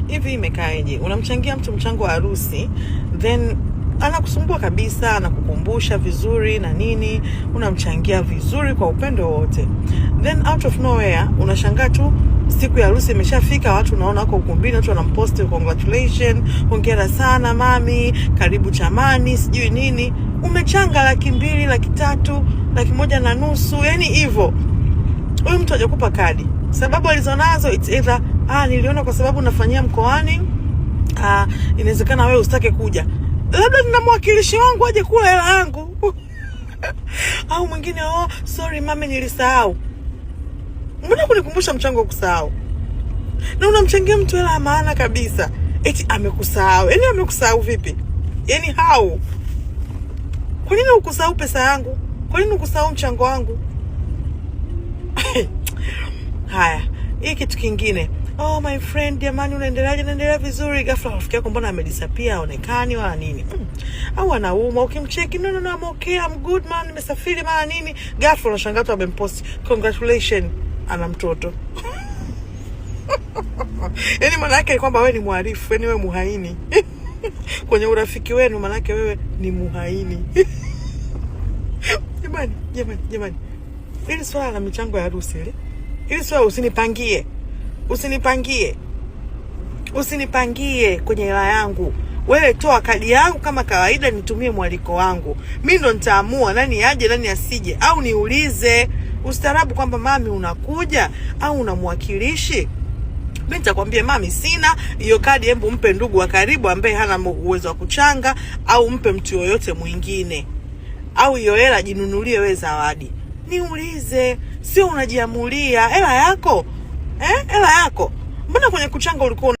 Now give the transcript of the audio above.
hivi imekaeje? Unamchangia mtu mchango wa harusi, then anakusumbua kabisa, anakukumbusha vizuri na nini, unamchangia vizuri kwa upendo wote, then out of nowhere unashangaa tu siku ya harusi imeshafika, watu unaona wako ukumbini, watu wanampost congratulations, hongera sana mami, karibu chamani, sijui nini. Umechanga 200,000, 300,000, 1,500,000, yani hivyo. Huyu mtu hajakupa kadi. Sababu alizonazo it's either niliona kwa sababu nafanyia mkoani, inawezekana wewe usitake kuja, labda nina mwakilishi wangu aje kula hela yangu. Au mwingine sorry mami nilisahau. Mbona kunikumbusha mchango kusahau? Na unamchangia mtu hela ya maana kabisa, eti amekusahau. Yaani amekusahau vipi? Yaani how? Kwa nini ukusahau pesa yangu? Kwa nini ukusahau mchango wangu? Haya, hii kitu kingine. My friend, jamani unaendeleaje? Naendelea vizuri. Ghafla rafiki yako mbona amedisappear, haonekani wala nini? Au anauma, ukimcheki no I'm okay, I'm good man, nimesafiri mara nini. Ghafla unashangaa tu amempost congratulations, ana mtoto. Yaani maana yake ni kwamba wewe ni mharifu, yaani wewe muhaini. Kwenye urafiki wenu maana yake wewe ni muhaini. Jamani. Hili swala la michango ya harusi hili swala usinipangie kwenye hela yangu. Wewe toa kadi yangu kama kawaida, nitumie mwaliko wangu. Mimi ndo nitaamua nani aje nani asije, au niulize ustaarabu kwamba mami unakuja au unamwakilishi. Mimi nitakwambia mami sina hiyo kadi, hebu mpe ndugu wa karibu ambaye hana uwezo wa kuchanga, au mpe mtu yoyote mwingine, au hiyo hela jinunulie wewe zawadi. Niulize, sio unajiamulia hela yako. Hela yako. Mbona kwenye kuchanga ulikuwa